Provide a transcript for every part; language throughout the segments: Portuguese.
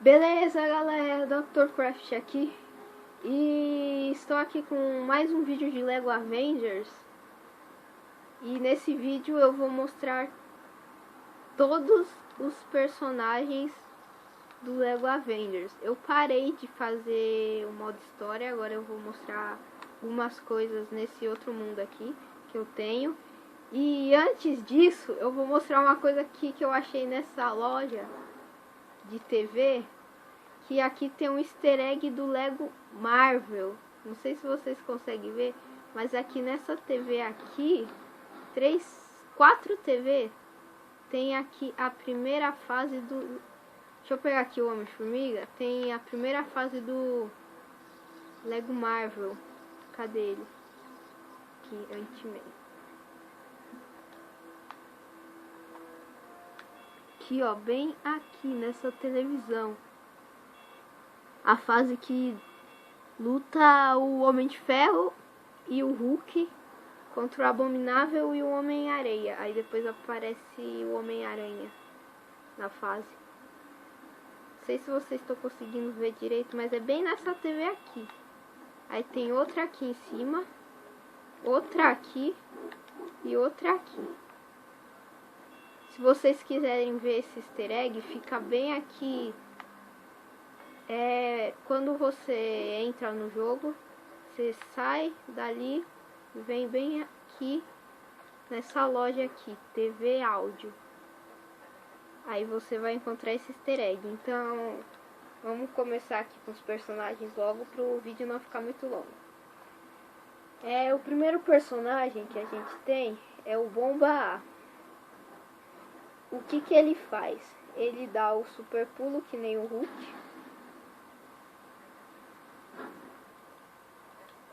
Beleza, galera, Dr. Craft aqui e estou aqui com mais um vídeo de Lego Avengers. E nesse vídeo eu vou mostrar todos os personagens do Lego Avengers. Eu parei de fazer o modo história, agora eu vou mostrar algumas coisas nesse outro mundo aqui que eu tenho. E antes disso, eu vou mostrar uma coisa aqui que eu achei nessa loja de TV, que aqui tem um easter egg do Lego Marvel. Não sei se vocês conseguem ver, mas aqui nessa TV aqui, 4 TV, tem aqui a primeira fase do... Deixa eu pegar aqui o Homem-Formiga. Tem a primeira fase do Lego Marvel. Cadê ele? Aqui, Ant-Man. Aqui, ó, bem aqui nessa televisão. A fase que luta o Homem de Ferro e o Hulk contra o Abominável e o Homem-Areia. Aí depois aparece o Homem-Aranha na fase. Não sei se vocês estão conseguindo ver direito, mas é bem nessa TV aqui. Aí tem outra aqui em cima, outra aqui e outra aqui. Se vocês quiserem ver esse easter egg, fica bem aqui. Quando você entra no jogo, você sai dali e vem bem aqui nessa loja aqui, TV Áudio. Aí você vai encontrar esse easter egg. Então, vamos começar aqui com os personagens logo para o vídeo não ficar muito longo. O primeiro personagem que a gente tem é o Bomba A. O que ele faz? Ele dá o super pulo que nem o Hulk.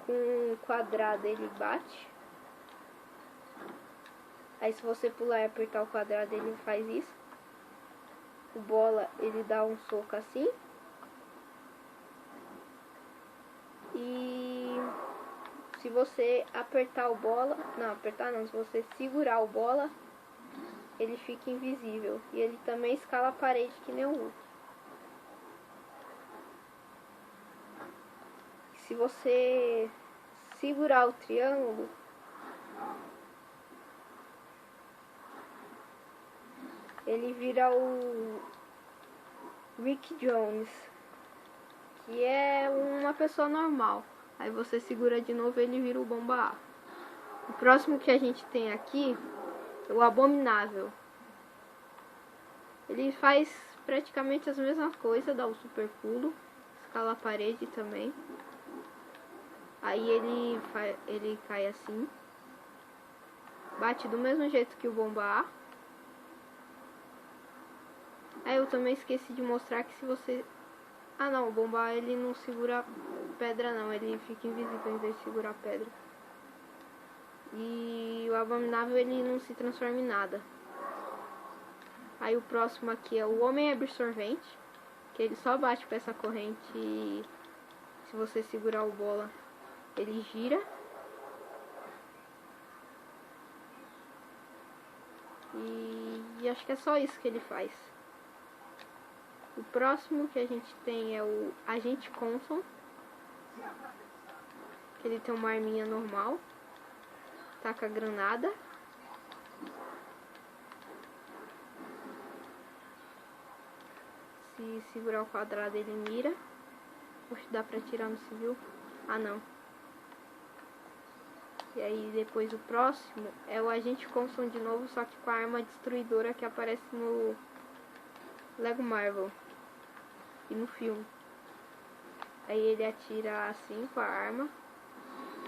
Com um quadrado ele bate. Aí se você pular e apertar o quadrado ele faz isso. O bola ele dá um soco assim. E se você apertar o bola... Não, apertar não. Se você segurar o bola, ele fica invisível. E ele também escala a parede que nem o Hulk. Se você segurar o triângulo, ele vira o Rick Jones, que é uma pessoa normal. Aí você segura de novo, ele vira o Bomba A. O próximo que a gente tem aqui é o Abominável. Ele faz praticamente as mesmas coisas, dá o super pulo, escala a parede também. Aí ele cai assim. Bate do mesmo jeito que o Bomba A. Aí eu também esqueci de mostrar que se você... Ah não, o Bomba A ele não segura pedra não, ele fica invisível em vez de segurar pedra. E o Abominável ele não se transforma em nada. Aí o próximo aqui é o Homem Absorvente, que ele só bate com essa corrente e se você segurar o bola, ele gira. E acho que é só isso que ele faz. O próximo que a gente tem é o Agente Coulson, que ele tem uma arminha normal, taca granada. Se segurar o quadrado ele mira. Poxa, dá pra atirar no civil? Ah não. E aí depois o próximo é o Agente Coulson de novo, só que com a arma destruidora que aparece no Lego Marvel e no filme. Aí ele atira assim com a arma.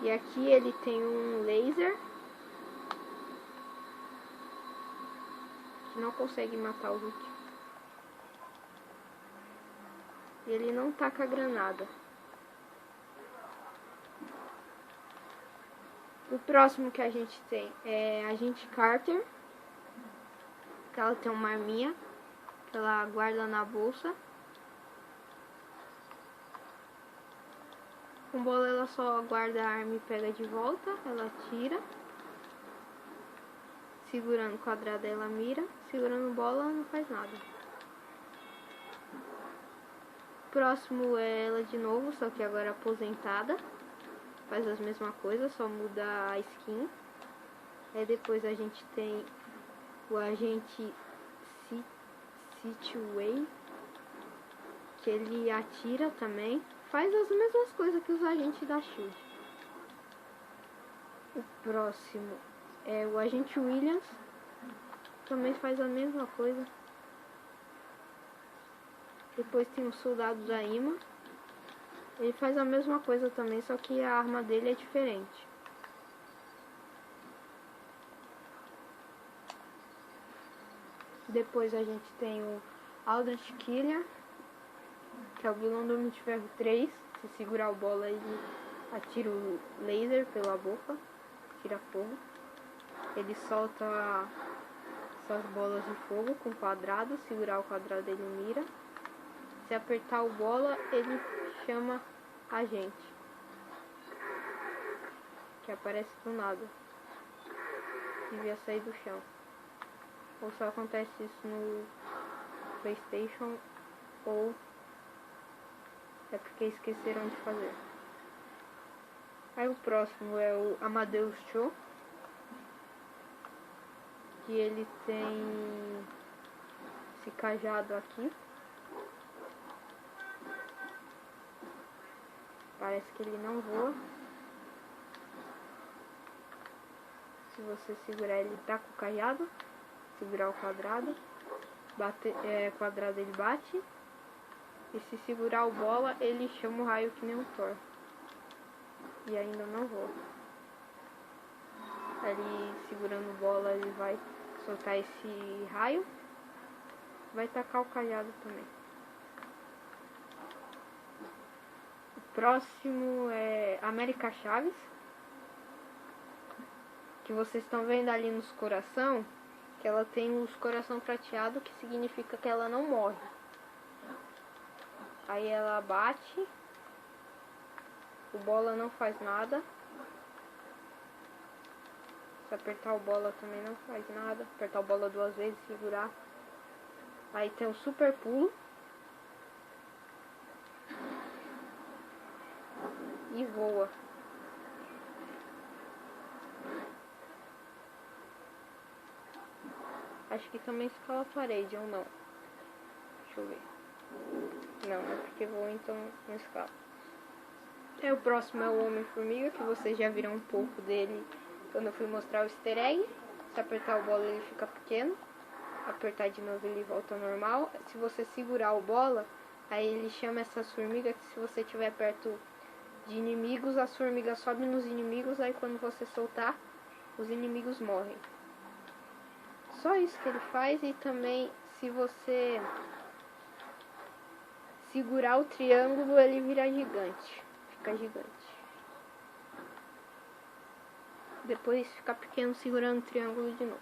E aqui ele tem um laser que não consegue matar o Hulk. E ele não taca granada. O próximo que a gente tem é a Agente Carter, que ela tem uma arminha ela guarda na bolsa. Com bola ela só guarda a arma e pega de volta, ela tira. Segurando o quadrado ela mira, segurando bola ela não faz nada. Próximo é ela de novo, só que agora aposentada. Faz as mesmas coisas, só muda a skin. Aí depois a gente tem o agente Situate, que ele atira também. Faz as mesmas coisas que os agentes da SHIELD. O próximo é o agente Williams. Também faz a mesma coisa. Depois tem o soldado Zaima. Ele faz a mesma coisa também, só que a arma dele é diferente. Depois a gente tem o Aldrich Killian, que é o vilão do Homem de Ferro 3. Se segurar o bola, ele atira o laser pela boca, tira fogo. Ele solta essas bolas de fogo com quadrado. Segurar o quadrado, ele mira. Se apertar o bola, ele chama a gente, que aparece do nada. Devia sair do chão. Ou só acontece isso no PlayStation, ou é porque esqueceram de fazer. Aí o próximo é o Amadeus Cho, que ele tem esse cajado aqui. Parece que ele não voa. Se você segurar, ele tá com o cajado. Segurar o quadrado, quadrado ele bate. E se segurar o bola, ele chama o raio que nem o Thor. E ainda não voa. Ali segurando bola, ele vai soltar esse raio. Vai tacar o cajado também. O próximo é América Chaves, que vocês estão vendo ali nos coração, que ela tem os coração prateado, que significa que ela não morre. Aí ela bate, o bola não faz nada. Se apertar o bola também não faz nada. Apertar o bola 2 vezes, segurar. Aí tem o super pulo. E voa. Acho que também escala a parede, ou não? Deixa eu ver. Não, é porque voa, então não escala. O próximo é o Homem-Formiga, que vocês já viram um pouco dele quando eu fui mostrar o easter egg. Se apertar o bola, ele fica pequeno. Apertar de novo, ele volta ao normal. Se você segurar o bola, aí ele chama essas formigas, que se você estiver perto de inimigos, as formigas sobem nos inimigos. Aí quando você soltar, os inimigos morrem. Só isso que ele faz. E também, se você segurar o triângulo, ele vira gigante. Fica gigante. Depois fica pequeno segurando o triângulo de novo.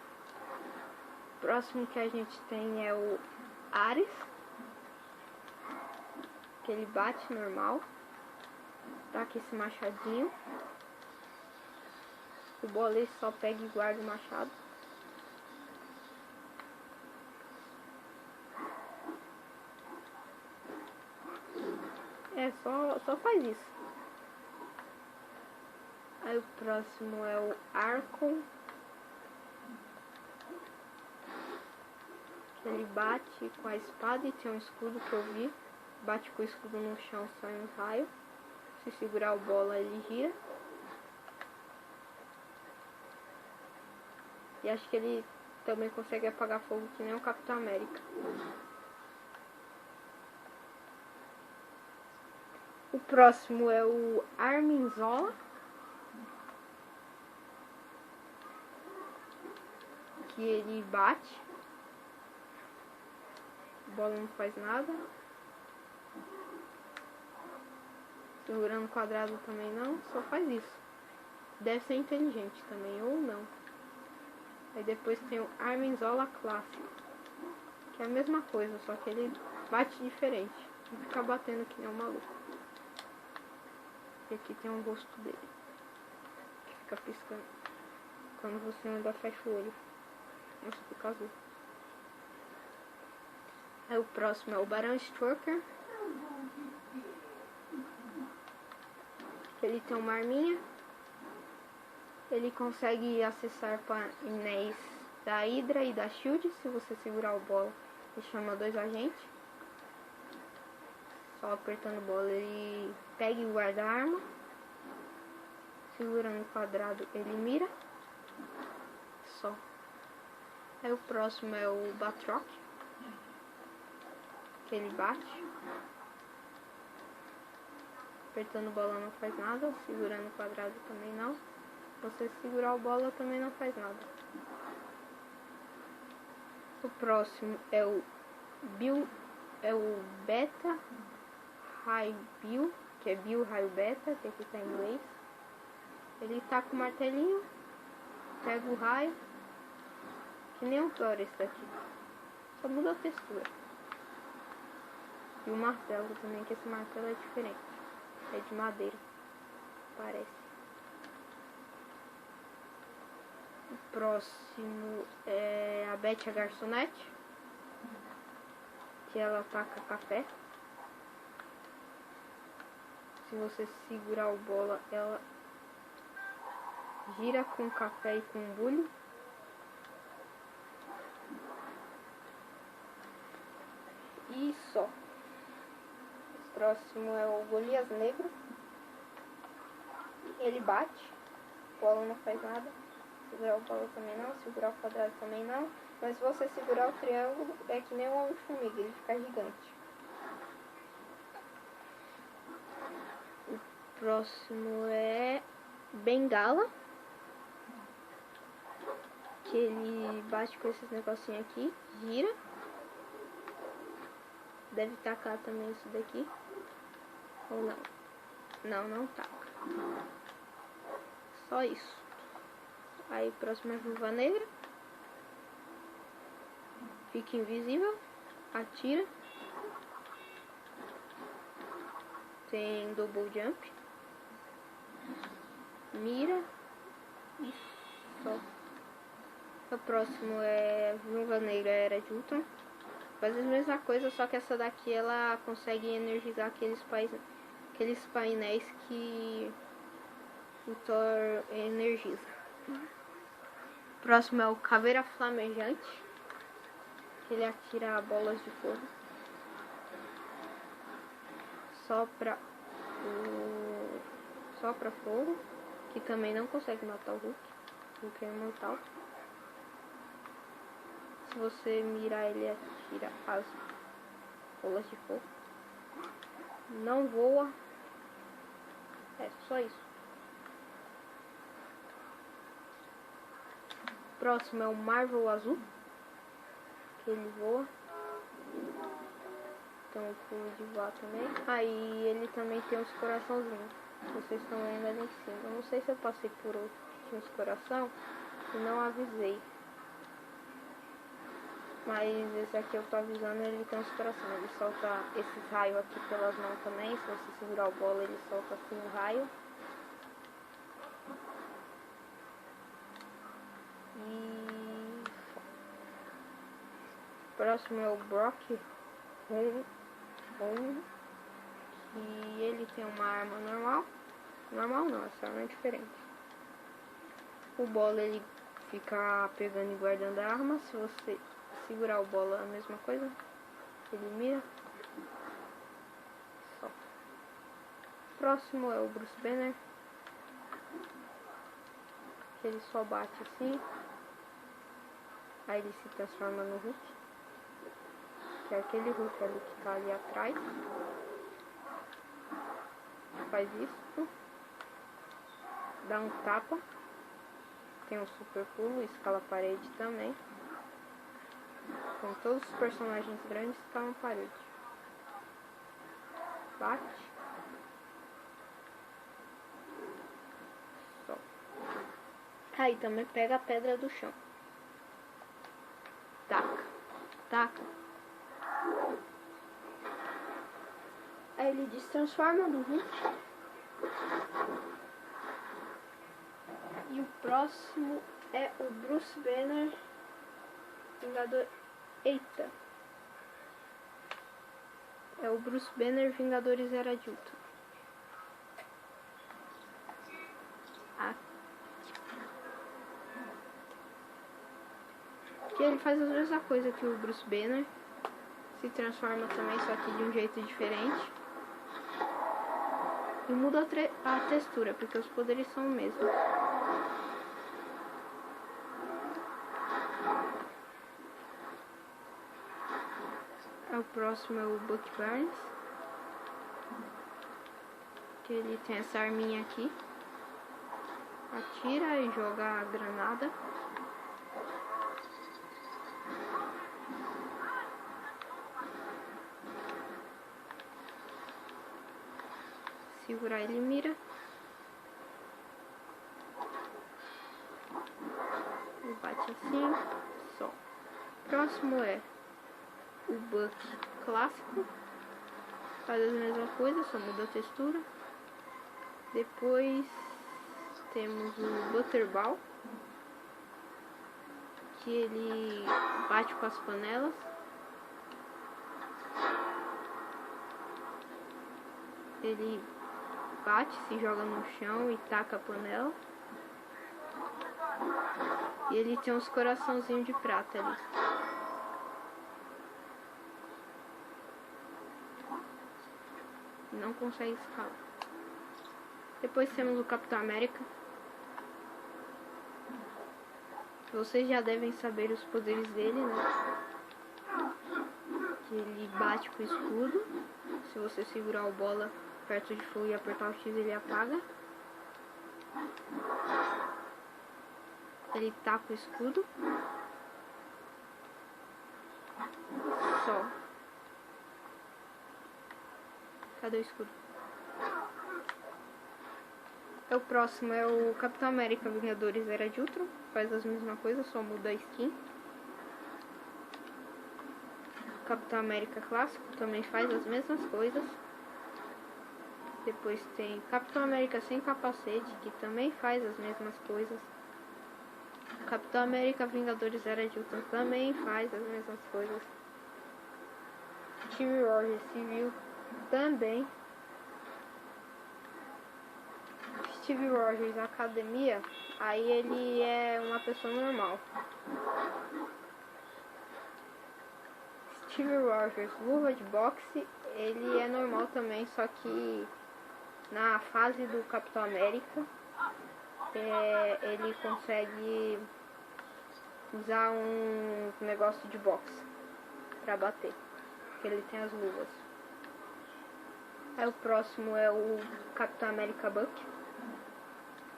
O próximo que a gente tem é o Ares, que ele bate normal. Tá aqui esse machadinho. O bola só pega e guarda o machado. Só faz isso. Aí o próximo é o Archon. Ele bate com a espada e tem um escudo que eu vi. Bate com o escudo no chão, sai um raio. Se segurar o bola, ele gira. E acho que ele também consegue apagar fogo que nem o Capitão América. O próximo é o Armin Zola, que ele bate. A bola não faz nada. Segurando o quadrado também não, só faz isso. Deve ser inteligente também, ou não. Aí depois tem o Armin Zola clássico, É a mesma coisa, só que ele bate diferente. Não fica batendo que nem um maluco. E aqui tem o rosto dele, que fica piscando. Quando você anda, fecha o olho. Nossa, fica azul. Aí o próximo é o Baron Strucker. Ele tem uma arminha. Ele consegue acessar painéis da Hydra e da Shield. Se você segurar o bola, ele chama 2 agentes. Só apertando o bola ele pega e guarda a arma. Segurando o quadrado ele mira. Só. Aí o próximo é o Batroc, que ele bate. Apertando bola não faz nada, segurando o quadrado também não. Você segurar o bola também não faz nada. O próximo é o Beta Raio Bill, que é Bill Raio Beta, que aqui tá em inglês. Ele tá com o martelinho, pega o raio, que nem um Thor esse daqui, só muda a textura. E o martelo também, que esse martelo é diferente, é de madeira, parece. O próximo é a Betty a Garçonete, que ela taca café. Se você segurar o bola, ela gira com café e com bule. E só. O próximo é o Golias Negro. Ele bate. A bola não faz nada. Segurar o bola também não. Segurar o quadrado também não. Mas se você segurar o triângulo, é que nem um Homem-Formiga. Ele fica gigante. O próximo é Bengala. Que ele bate com esses negocinhos aqui. Gira. Deve tacar também isso daqui. Ou não? Não, não taca. Só isso. Aí o próximo é a Viúva Negra. Fica invisível. Atira. Tem double jump. Mira. E só. O próximo é a Viúva Negra Era de Ultron. Faz a mesma coisa, só que essa daqui ela consegue energizar aqueles painéis que o Thor energiza. O próximo é o Caveira Flamejante, que ele atira bolas de fogo. Sopra fogo, que também não consegue matar o Hulk. O Hulk é imortal. Se você mirar, ele atira as bolas de fogo. Não voa. É só isso. Próximo é o Marvel Azul, que ele voa. Então o pulo de voar também. Aí ele também tem uns coraçãozinhos. Vocês estão vendo ali em cima. Eu não sei se eu passei por outro que tinha uns coração e não avisei. Mas esse aqui eu tô avisando, ele tem uns corações. Ele solta esses raios aqui pelas mãos também. Se você segurar o bola, ele solta assim um raio. E o próximo é o Brock Home, que ele tem uma arma normal. Normal não, essa arma é diferente. O bola ele fica pegando e guardando a arma. Se você segurar o bola, a mesma coisa. Ele mira. Só. Próximo é o Bruce Banner, que ele só bate assim. Aí ele se transforma no Hulk, que é aquele Hulk ali que tá ali atrás. Faz isso. Dá um tapa. Tem um super pulo, escala a parede também. Com todos os personagens grandes escalam a parede. Bate. Só. Aí também pega a pedra do chão. Taca. Taca. Aí ele destransforma do Hulk. E o próximo é o Bruce Banner Vingador. Eita! É o Bruce Banner Vingadores Era de Ultron. Aqui ele faz a mesma coisa que o Bruce Banner. Se transforma também, só que de um jeito diferente. E muda a textura, porque os poderes são o mesmo. O próximo é o Bucky Barnes, que ele tem essa arminha aqui. Atira e joga a granada. Segurar ele e mira. Ele bate assim, só. Próximo é o Bucky clássico. Faz a mesma coisa, só muda a textura. Depois temos o Butterball, que ele bate com as panelas. Ele bate, se joga no chão e taca a panela. E ele tem uns coraçãozinhos de prata ali. Não consegue escalar. Depois temos o Capitão América. Vocês já devem saber os poderes dele, né? Que ele bate com o escudo. Se você segurar o bola perto de fogo e apertar o X, ele apaga. Ele taca o escudo. Só. Cadê o escudo? O próximo é o Capitão América Vingadores Era de Ultron. Faz as mesmas coisas, só muda a skin. O Capitão América Clássico também faz as mesmas coisas. Depois tem Capitão América sem capacete, que também faz as mesmas coisas. Capitão América Vingadores Era de Ultron também faz as mesmas coisas. Steve Rogers Civil também. Steve Rogers Academia, aí ele é uma pessoa normal. Steve Rogers Luva de Boxe, ele é normal também, só que na fase do Capitão América ele consegue usar um negócio de boxe pra bater, porque ele tem as luvas. Aí o próximo é o Capitão América Buck,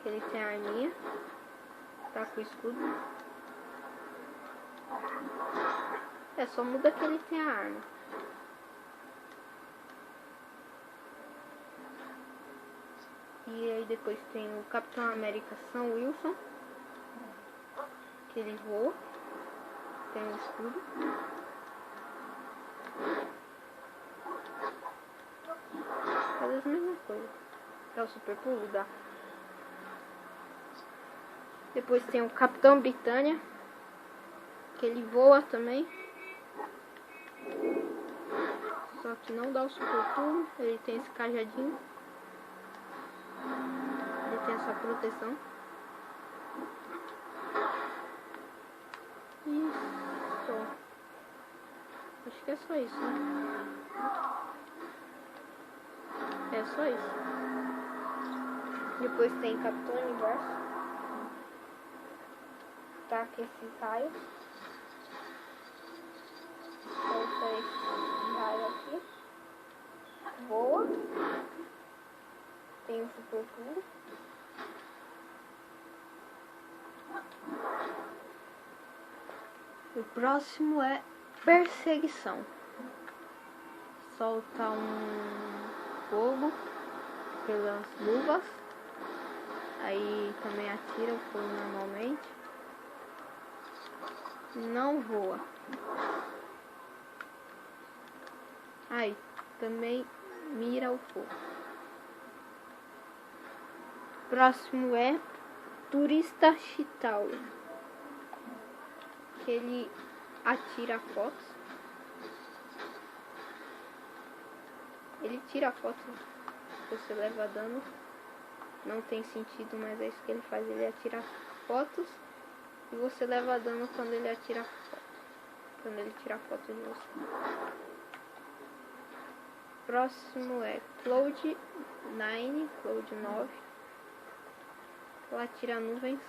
que ele tem a arminha, tá com o escudo. Só muda que ele tem a arma. E aí depois tem o Capitão América Sam Wilson, que ele voa, tem um escudo. Faz as mesmas coisas. É o super pulo, dá. Depois tem o Capitão Britânia, que ele voa também. Só que não dá o super pulo, ele tem esse cajadinho. Ele tem essa proteção. Isso. Acho que é só isso, né? É só isso. Depois tem Capitão Universo. Taca esses raios. Solta esse raio aqui. Voa. Tem o super pulo. O próximo é perseguição. Solta um fogo pelas luvas. Aí também atira o fogo normalmente. Não voa. Aí, também mira o fogo. Próximo é Turista Chitauri, que ele atira fotos. Ele tira fotos, você leva dano. Não tem sentido, mas é isso que ele faz. Ele atira fotos e você leva dano quando ele atira foto. Quando ele tira foto de você. Próximo é Cloud 9. Ela atira nuvens.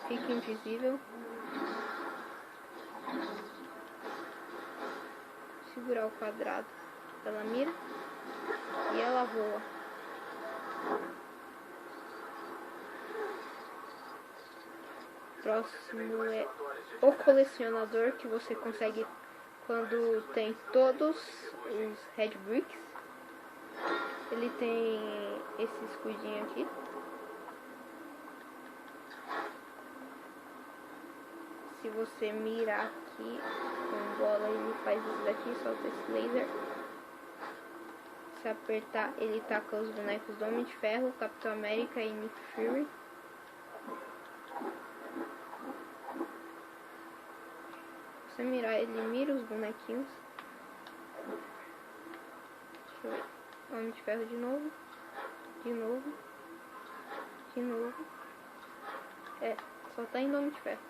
Fica invisível. Segurar o quadrado, ela mira e ela voa. Próximo é o colecionador, que você consegue quando tem todos os Red Bricks. Ele tem esse escudinho aqui. Se você mirar aqui com bola, ele faz isso daqui, solta esse laser. Se apertar, ele taca os bonecos do Homem de Ferro, Capitão América e Nick Fury. Se você mirar, ele mira os bonequinhos. Deixa eu ver. Homem de Ferro de novo. De novo. De novo. É, só tá indo Homem de Ferro.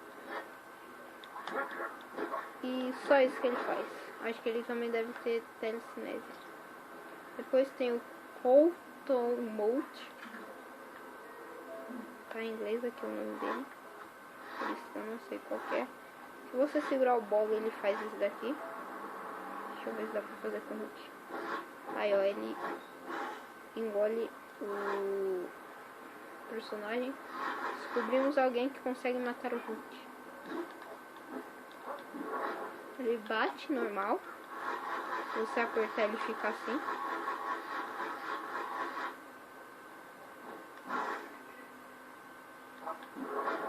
E só isso que ele faz. Acho que ele também deve ter telecinese. Depois tem o Colton Mode. Tá em inglês aqui o nome dele. Por isso que eu não sei qual que é. Se você segurar o bolo, ele faz isso daqui. Deixa eu ver se dá pra fazer com o Hulk. Aí, ó, ele engole o personagem. Descobrimos alguém que consegue matar o Hulk. Ele bate normal. Se você apertar, ele fica assim.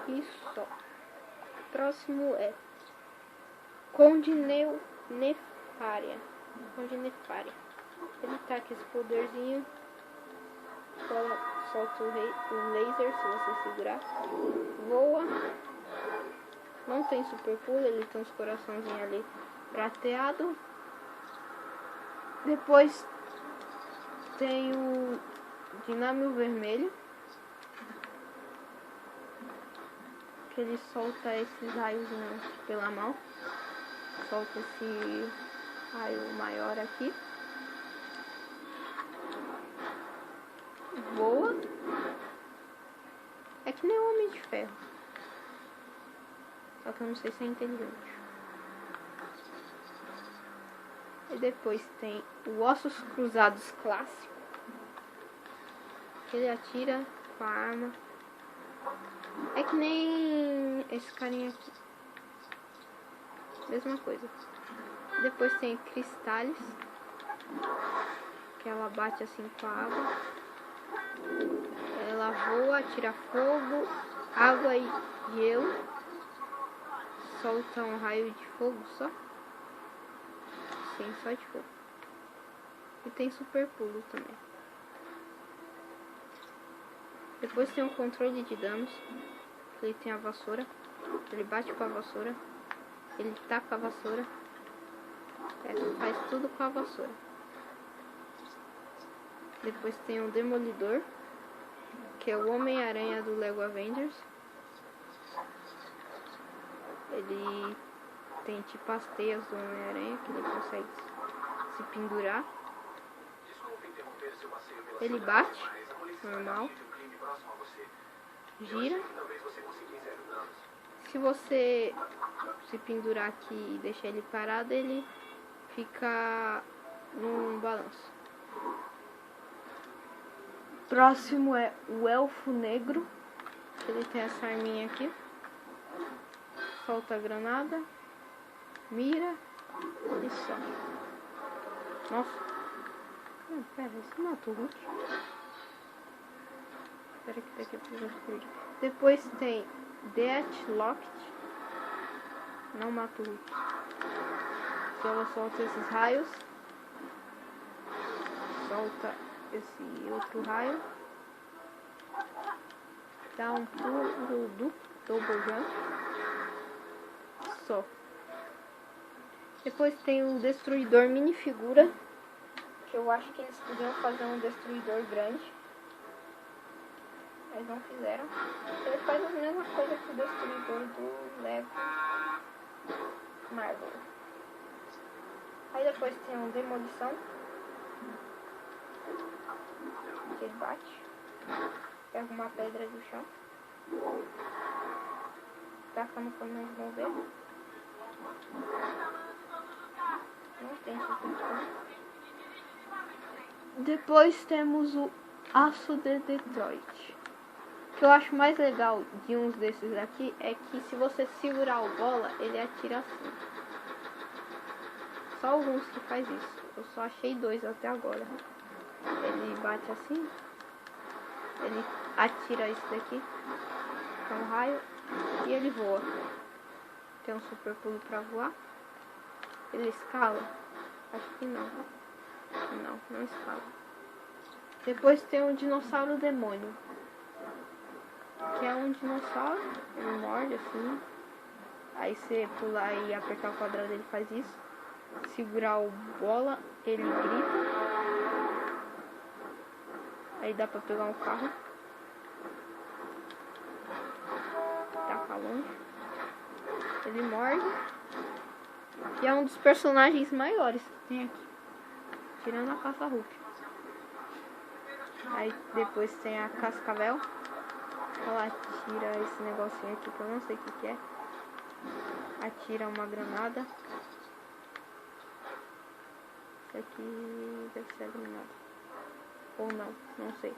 E só. Próximo é Conde Nefária. Ele tá com esse poderzinho. Solta o laser se você segurar. Voa. Não tem super pulo, ele tem uns coraçãozinhos ali prateado. Depois tem o Dinâmio Vermelho, que ele solta esses raios pela mão. Solta esse raio maior aqui. Voa. É que nem o Homem de Ferro. Só que eu não sei se é inteligente. E depois tem o Ossos Cruzados clássico. Que ele atira com a arma. É que nem esse carinha aqui. Mesma coisa. Depois tem Cristales. Que ela bate assim com a água. Ela voa, atira fogo, água e gelo. Solta um raio de fogo só. Sim, só de fogo. E tem super pulo também. Depois tem um controle de danos. Ele tem a vassoura. Ele bate com a vassoura. Ele taca a vassoura. Faz tudo com a vassoura. Depois tem o Demolidor, que é o Homem-Aranha do Lego Avengers. Ele tem tipo as teias do Homem-Aranha, que ele consegue se pendurar. Ele bate, normal. Gira. Se você se pendurar aqui e deixar ele parado, ele fica num balanço. Próximo é o Elfo Negro, que ele tem essa arminha aqui. Solta a granada, mira e só. Nossa. Não, pera, isso matou o Hulk. Espera que daqui a pouco eu perdi. Depois tem Deathlocked. Não mata o Hulk. que ela solta esses raios. Solta esse outro raio. Dá um pulo do double jump. Só. Depois tem o destruidor minifigura. Que eu acho que eles podiam fazer um destruidor grande. Mas não fizeram. Ele faz a mesma coisa que o destruidor do Lego Marvel. Aí depois tem um demolição. Que ele bate. Pega uma pedra do chão. Taca no caminhão de bombeiro. Não tem super. Depois temos o aço de Detroit. O que eu acho mais legal de uns desses aqui é que se você segurar o bola, ele atira assim. Só alguns que faz isso. Eu só achei 2 até agora. Ele bate assim. Ele atira isso daqui. É um raio. E ele voa. Tem um super pulo pra voar. Ele escala? Acho que não. Não escala. Depois tem um dinossauro demônio. Que é um dinossauro. Ele morde assim. Aí você pular e apertar o quadrado, ele faz isso. Segurar o bola, ele grita. Aí dá pra pegar um carro. Taca longe. Ele morde. E é um dos personagens maiores que tem aqui. Tirando a Caça-Hulk. Aí depois tem a Cascavel. Ela atira esse negocinho aqui que eu não sei o que é. Atira uma granada. Isso aqui deve ser a granada. Ou não sei.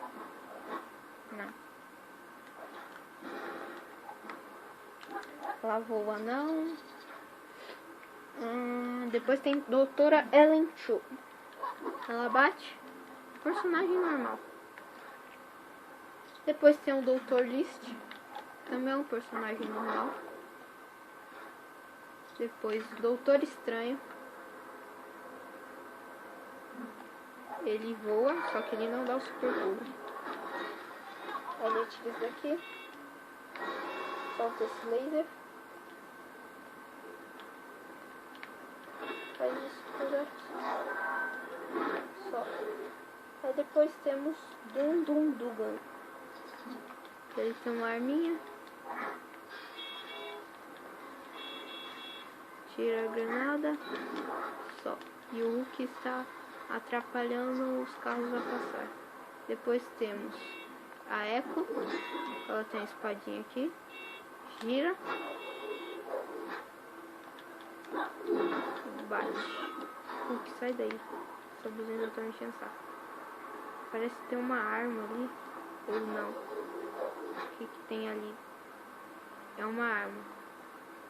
Não. Ela voa não. Depois tem Doutora Ellen Cho. Ela bate. Personagem normal. Depois tem o Dr. List. Também é um personagem normal. Depois Doutor Estranho. Ele voa, só que ele não dá o super pulo. Ele tira isso daqui. Solta esse laser. Faz isso por aqui. Só. Aí depois temos Dum Dum Dugan. Ele tem uma arminha. Tira a granada. Só. E o Hulk está atrapalhando os carros a passar. Depois temos a Echo. Ela tem a espadinha aqui. Gira. Bate. Hulk, sai daí. Essa buzina tá me enchendo o saco. Parece ter uma arma ali. Ou não. O que tem ali? É uma arma.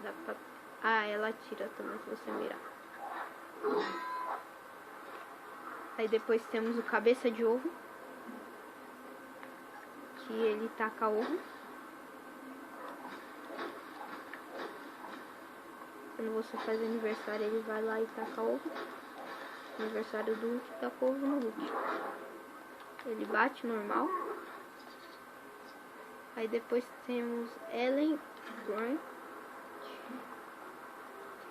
Dá pra... ela atira também se você mirar. Aí depois temos o Cabeça de Ovo. Que ele taca ovo. Quando você faz aniversário, ele vai lá e taca ovo. Aniversário do Hulk, taca ovo no Hulk. Ele bate normal. Aí depois temos Ellen Grant.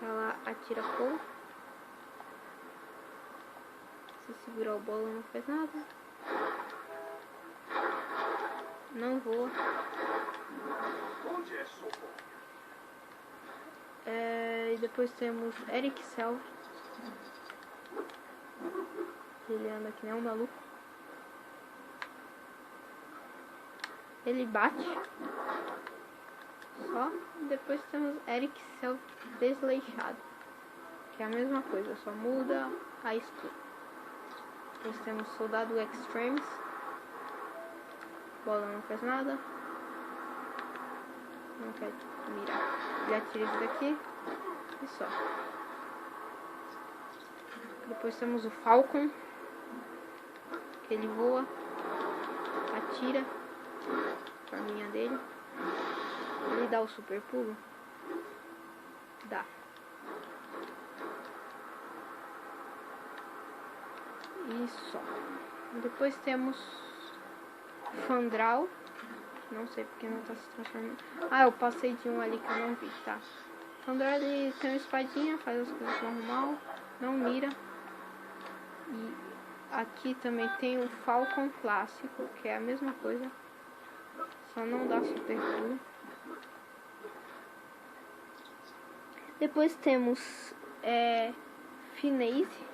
Ela atira fogo. Se segurar o bola não faz nada. Não voa. E depois temos Eric Self. Ele anda que nem um maluco. Ele bate. Só. Depois temos Eric Self desleixado. Que é a mesma coisa, só muda a escuta. Depois temos Soldado Extremes. Bola não faz nada. Não quer mirar. Ele atira isso daqui. E só. Depois temos o Falcon. Que ele voa. Atira. A arminha dele. Ele dá o super pulo. Dá. E só. Depois temos Fandral. Não sei porque não tá se transformando. Ah, eu passei de um ali que eu não vi, tá? Fandral, ele tem uma espadinha, faz as coisas normal, não mira. E aqui também tem o Falcon clássico, que é a mesma coisa, só não dá super pulo. Depois temos Finesse.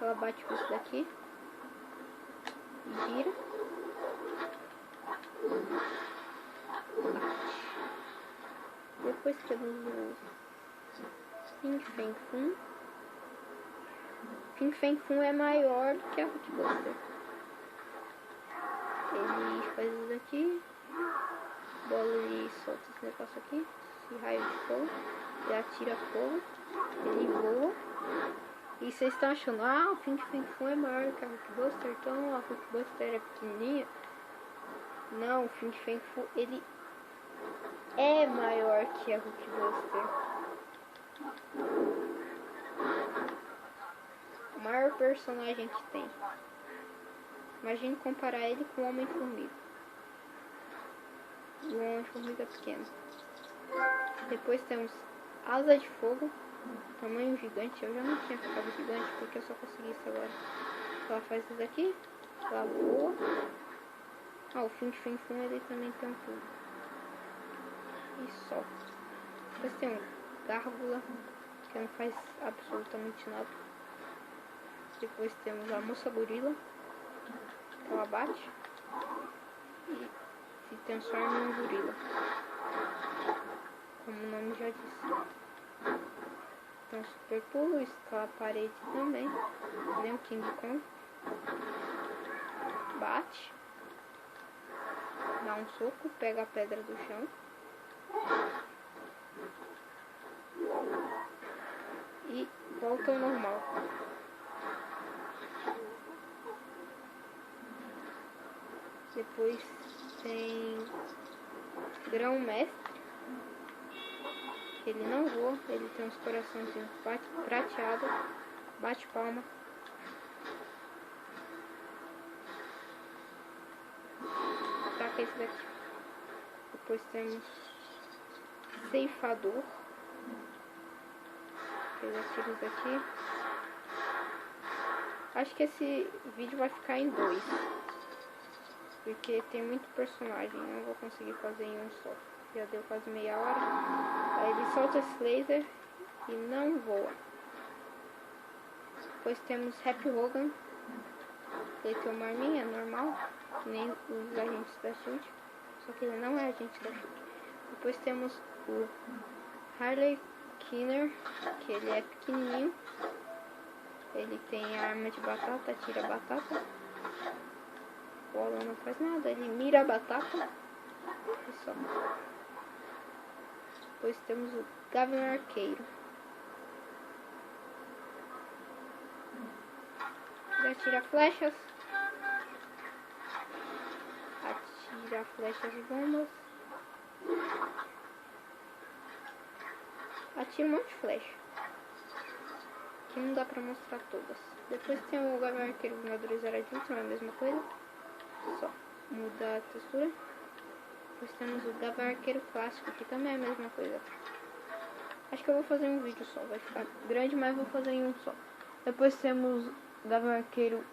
Ela bate com isso daqui e vira. Bate. Depois temos o Fin Fang Foom. Fin Fang Foom é maior do que a Hulkbuster. Ele faz isso daqui, bola e solta esse negócio aqui, esse raio de fogo, ele atira fogo, ele voa. E vocês estão achando, o Fin Fang Foom é maior que a Hulkbuster, então a Hulkbuster é pequenininha. Não, o Fin Fang Foom, ele é maior que a Hulkbuster. O maior personagem que tem. Imagine comparar ele com o Homem-Formiga. O Homem-Formiga pequeno. Depois temos Asa de Fogo, tamanho gigante. Eu já não tinha ficado gigante porque eu só consegui isso agora. Ela faz isso daqui, ela voa. O Fin Fang Foom, ele também tem um pulo. E só. Depois tem um Gárgula, que não faz absolutamente nada. Depois temos a Moça Gorila, que ela bate e se transforma em um gorila, como o nome já disse. Então super pulo, escala a parede também, nem o King Kong. Bate, dá um soco, pega a pedra do chão e volta ao normal. Depois tem Grão Mestre, que ele não voa, ele tem uns coraçõezinhos prateados, bate palma. Ataca esse daqui. Depois temos Ceifador, que ele atira isso daqui. Acho que esse vídeo vai ficar em 2. Porque tem muito personagem, não vou conseguir fazer em um só. Já deu quase meia hora. Aí ele solta esse laser e não voa. Depois temos Happy Hogan. Ele tem uma arminha normal, que nem os agentes da SHIELD. Só que ele não é agente da SHIELD. Depois temos o Harley Kinner, que ele é pequenininho. Ele tem a arma de batata, atira batata. Bola não faz nada, ele mira a batata e só. Depois temos o Gavião Arqueiro. Ele atira flechas. Atira flechas e bombas. Atira um monte de flecha. Que não dá pra mostrar todas. Depois tem o Gavião Arqueiro Vingadores Era de Ultron, é a mesma coisa. Só muda a textura. Depois temos o Gavião Arqueiro Clássico, que também é a mesma coisa. Acho que eu vou fazer um vídeo só, vai ficar grande, mas vou fazer em um só. Depois temos o Gavião Arqueiro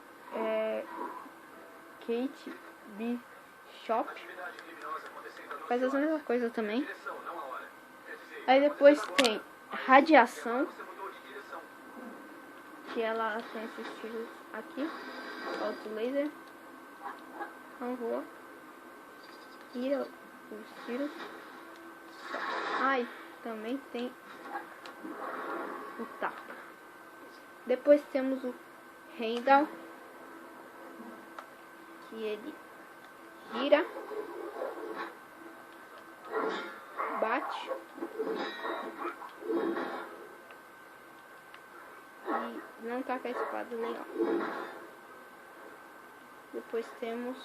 Kate Bishop, faz as mesmas coisas também. Aí depois tem Radiação, que ela tem esses tiros aqui, solta o laser, não voa, tira os tiros. Também tem o tapa. Depois temos o Heimdall, que ele gira, bate e não taca a espada legal. Depois temos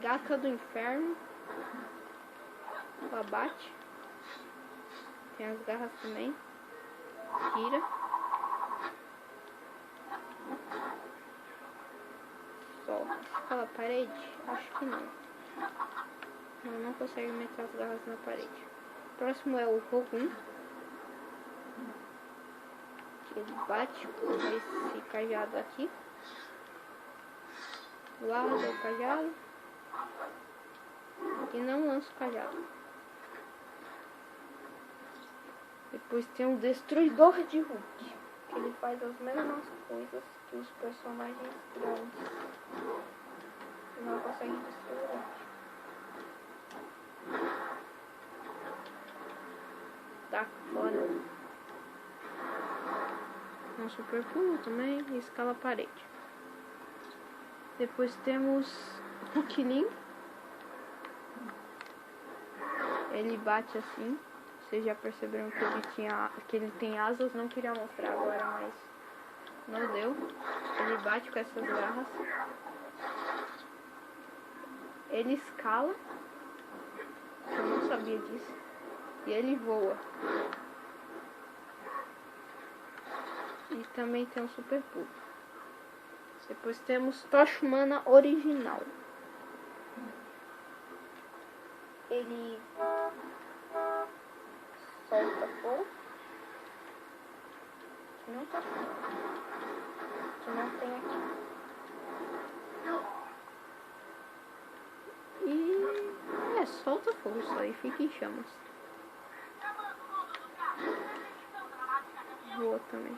Gata do Inferno, ela bate, tem as garras também, gira Ó, escala a parede? Acho que não. Não consegue meter as garras na parede. O próximo é o Rogun. Ele bate com esse cajado aqui. Guarda o cajado. E não lança o cajado. Depois tem o Destruidor de Hulk. Que ele faz as mesmas coisas que os personagens grandes. E não consegue destruir o Hulk. Tá fora. Um super pulo também e escala a parede. Depois temos o Killing. Ele bate assim. Vocês já perceberam que ele tem asas. Não queria mostrar agora, mas não deu. Ele bate com essas garras. Ele escala. Eu não sabia disso. E ele voa. E também tem um super pulo. Depois temos Tocha Humana original. Ele solta fogo. Que não tá aqui. Que não tem aqui. E solta fogo só e fica em chamas. Voa também.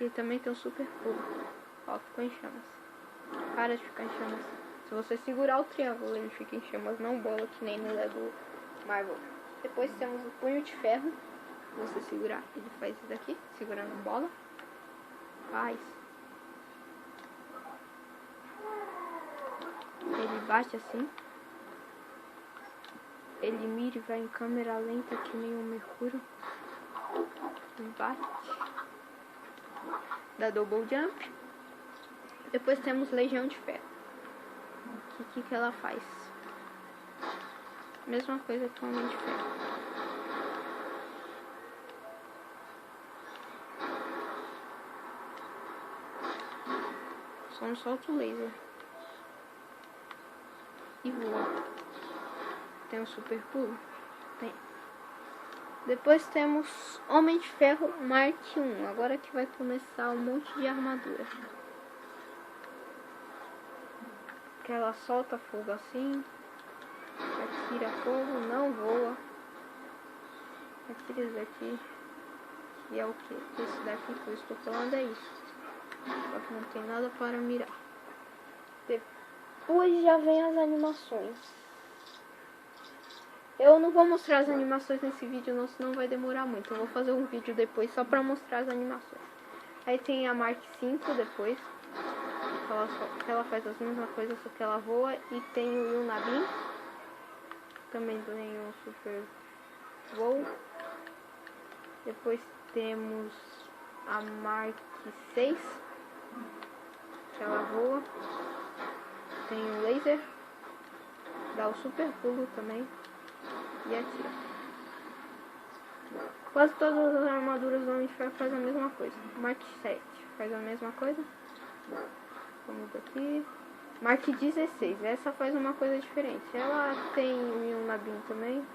E também tem um super pulo. Ó, ficou em chamas. Para de ficar em chamas. Se você segurar o triângulo, ele fica em chamas, não bola, que nem no Lego Marvel. Depois temos o Punho de Ferro. Se você segurar, ele faz isso daqui, segurando a bola. Faz. Ele bate assim. Ele mira e vai em câmera lenta, que nem o Mercúrio. Ele bate. Da Double Jump. Depois temos Legião de Ferro. O que ela faz? Mesma coisa que o Homem de Ferro. Só não solta o laser. E voa. Tem um super pulo? Tem. Depois temos Homem de Ferro Mark 1. Agora que vai começar um monte de armadura. Que ela solta fogo assim. Atira fogo, não voa. Atira isso daqui. E é o que? Esse daqui que eu estou falando é isso. Só que não tem nada para mirar. Depois já vem as animações. Eu não vou mostrar as animações nesse vídeo não, senão vai demorar muito. Eu vou fazer um vídeo depois só pra mostrar as animações. Aí tem a Mark 5 depois. Que ela faz as mesmas coisas, só que ela voa. E tem o Yunabin. Também tem um super voo. Depois temos a Mark 6. Que ela voa. Tem o laser. Dá o super pulo também. E atira. Quase todas as armaduras do Homem de Ferro fazem a mesma coisa. Mark 7 faz a mesma coisa. Vamos aqui. Mark 16. Essa faz uma coisa diferente. Ela tem um Yunabin também.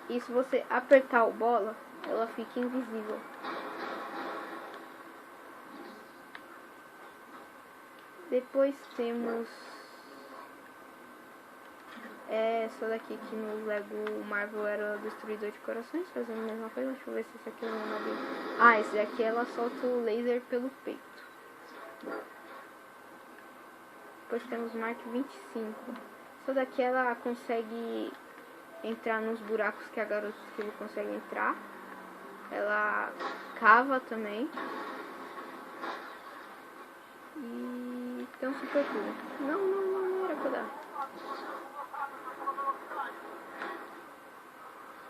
E se você apertar o bola, ela fica invisível. Depois temos essa daqui que no Lego Marvel era o Destruidor de Corações, fazendo a mesma coisa. Deixa eu ver se esse aqui é o Yunabin. Ah, esse daqui ela solta o laser pelo peito. Depois temos Mark 25. Essa daqui ela consegue entrar nos buracos que a garota que ele consegue entrar. Ela cava também. E tem um super pulo. Não era pra dar.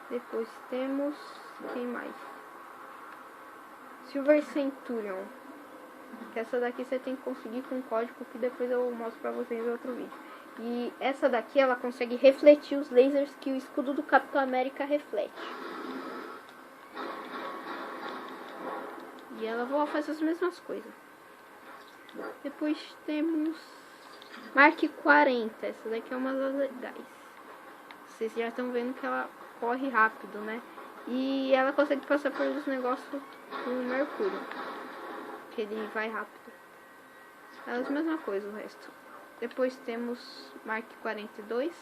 Depois temos... quem mais? Silver Centurion. Que essa daqui você tem que conseguir com um código que depois eu mostro pra vocês em outro vídeo. E essa daqui ela consegue refletir os lasers que o escudo do Capitão América reflete. E ela voa, faz as mesmas coisas. Depois temos Mark 40. Essa daqui é uma das legais. Vocês já estão vendo que ela corre rápido, né? E ela consegue passar pelos negócios com o Mercúrio, que ele vai rápido. É a mesma coisa o resto. Depois temos Mark 42,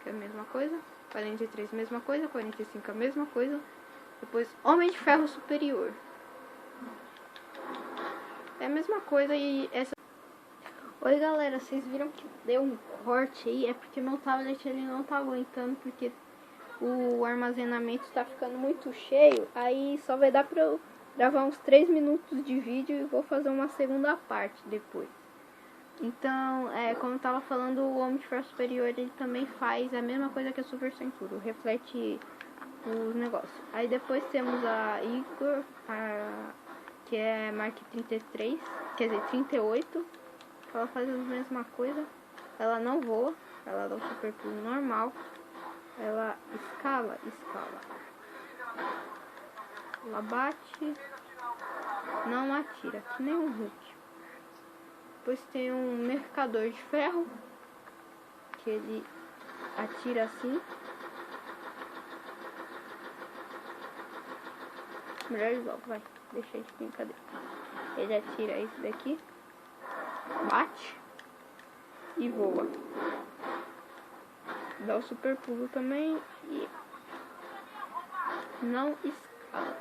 que é a mesma coisa. 43, mesma coisa. 45, a mesma coisa. Depois Homem de Ferro Superior. É a mesma coisa e essa... Oi galera, vocês viram que deu um corte aí? É porque meu tablet ele não tá aguentando, porque o armazenamento está ficando muito cheio. Aí só vai dar pra eu gravar uns 3 minutos de vídeo e vou fazer uma segunda parte depois. Então, como eu tava falando, o Homem de Ferro Superior ele também faz a mesma coisa que a Super Sentura, reflete os negócios. Aí depois temos a Igor, que é Mark 33, quer dizer 38. Ela faz a mesma coisa. Ela não voa, ela dá o super pulo normal. Ela escala. Ela bate, não atira, que nem um Hulk. Depois tem um Mercador de Ferro, que ele atira assim. Melhor logo, vai, deixa de brincadeira. Ele atira esse daqui, bate e voa. Dá o super pulo também e não escala.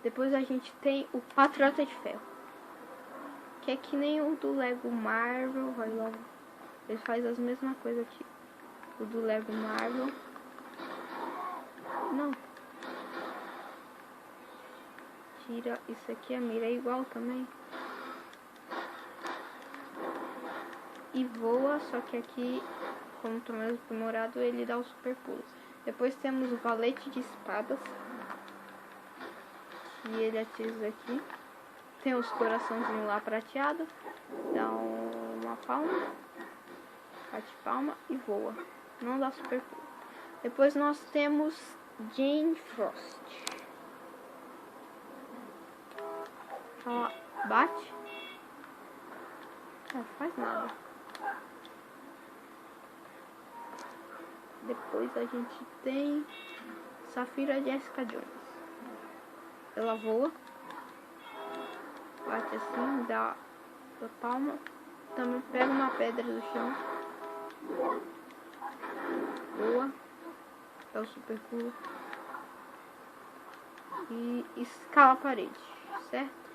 Depois a gente tem o Patriota de Ferro, que é que nem o do Lego Marvel. Vai logo. Ele faz as mesmas coisas aqui. O do Lego Marvel. Não. Tira isso aqui, a mira é igual também. E voa, só que aqui, como tá mais aprimorado, ele dá o super pulo. Depois temos o Valete de Espadas, que ele atira isso aqui. Tem os coraçãozinhos lá prateado. Dá uma palma, bate palma e voa. Não dá super pulo. Depois nós temos Jane Frost. Ela bate. Não faz nada. Depois a gente tem Safira Jessica Jones. Ela voa, bate assim, dá a palma, também pega uma pedra do chão, voa, dá o super pulo e escala a parede, certo?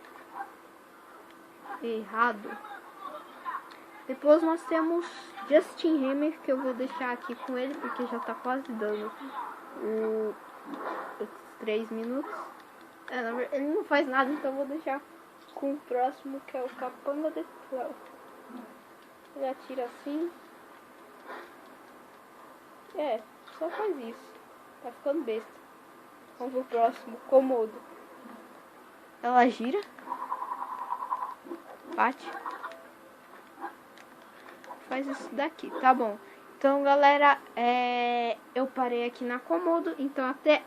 Errado. Depois nós temos Justin Hammer, que eu vou deixar aqui com ele, porque já tá quase dando os 3 minutos. Ele não faz nada, então eu vou deixar com o próximo, que é o Capanga de Céu. Ele atira assim. Só faz isso. Tá ficando besta. Vamos pro próximo, Komodo. Ela gira, bate, faz isso daqui, tá bom? Então galera, eu parei aqui na Komodo. Então até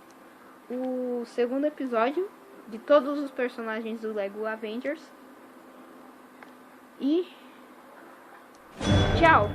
o segundo episódio de todos os personagens do Lego Avengers. E tchau!